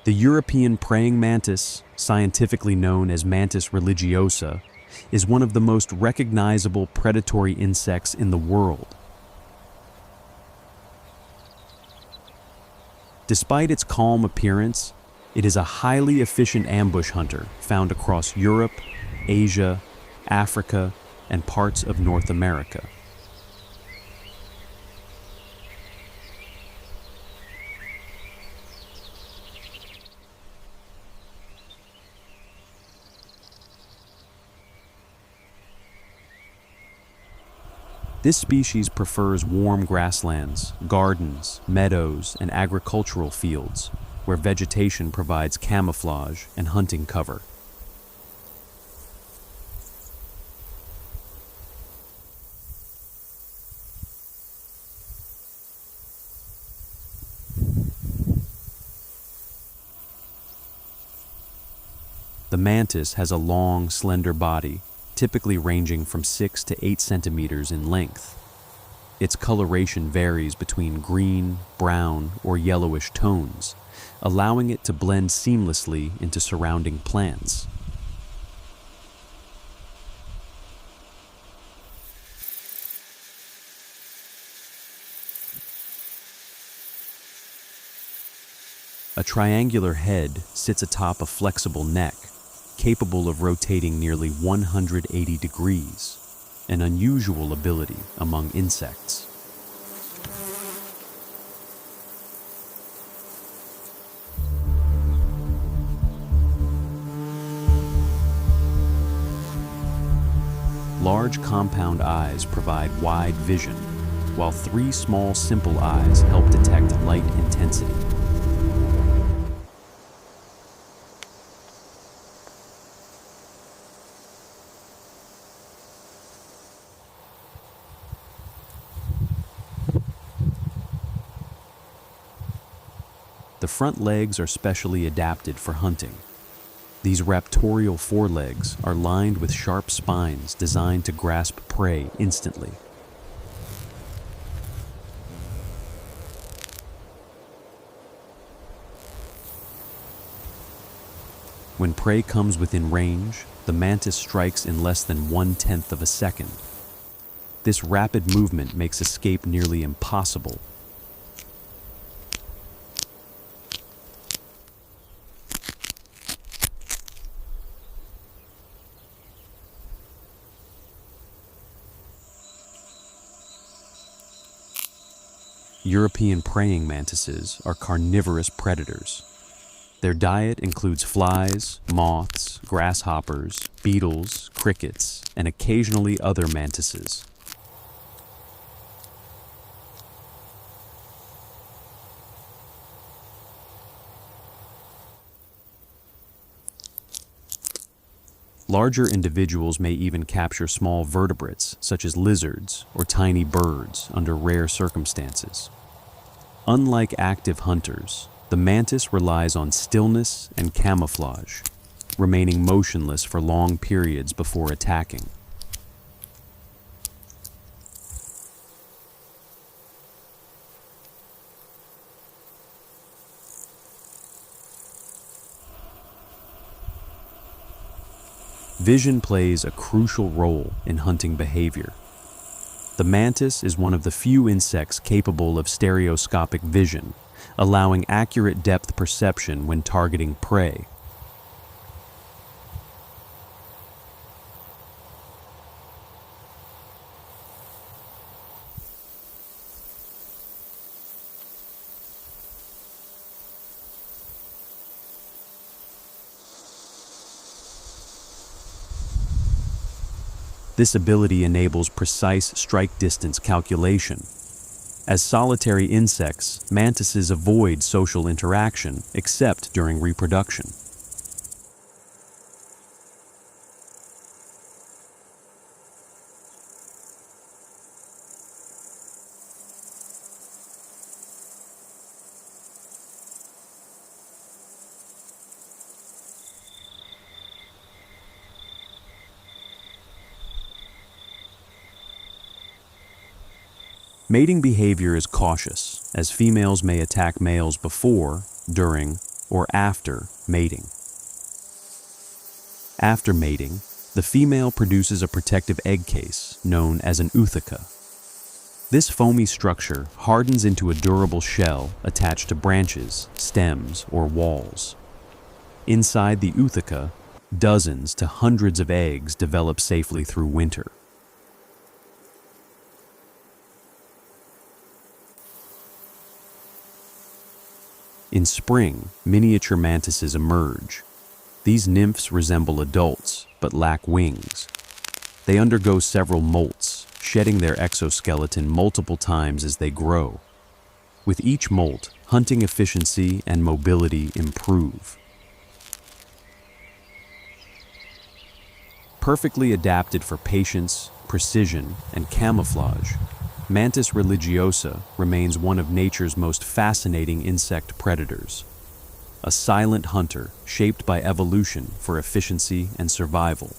The European praying mantis, scientifically known as Mantis religiosa, is one of the most recognizable predatory insects in the world. Despite its calm appearance, it is a highly efficient ambush hunter found across Europe, Asia, Africa, and parts of North America. This species prefers warm grasslands, gardens, meadows, and agricultural fields, where vegetation provides camouflage and hunting cover. The mantis has a long, slender body, typically ranging from 6 to 8 centimeters in length. Its coloration varies between green, brown, or yellowish tones, allowing it to blend seamlessly into surrounding plants. A triangular head sits atop a flexible neck, capable of rotating nearly 180 degrees, an unusual ability among insects. Large compound eyes provide wide vision, while 3 small simple eyes help detect light intensity. The front legs are specially adapted for hunting. These raptorial forelegs are lined with sharp spines designed to grasp prey instantly. When prey comes within range, the mantis strikes in less than 1/10 of a second. This rapid movement makes escape nearly impossible. European praying mantises are carnivorous predators. Their diet includes flies, moths, grasshoppers, beetles, crickets, and occasionally other mantises. Larger individuals may even capture small vertebrates, such as lizards or tiny birds, under rare circumstances. Unlike active hunters, the mantis relies on stillness and camouflage, remaining motionless for long periods before attacking. Vision plays a crucial role in hunting behavior. The mantis is one of the few insects capable of stereoscopic vision, allowing accurate depth perception when targeting prey. This ability enables precise strike distance calculation. As solitary insects, mantises avoid social interaction except during reproduction. Mating behavior is cautious, as females may attack males before, during, or after mating. After mating, the female produces a protective egg case known as an ootheca. This foamy structure hardens into a durable shell attached to branches, stems, or walls. Inside the ootheca, dozens to hundreds of eggs develop safely through winter. In spring, miniature mantises emerge. These nymphs resemble adults, but lack wings. They undergo several molts, shedding their exoskeleton multiple times as they grow. With each molt, hunting efficiency and mobility improve. Perfectly adapted for patience, precision, and camouflage, Mantis religiosa remains one of nature's most fascinating insect predators. A silent hunter shaped by evolution for efficiency and survival.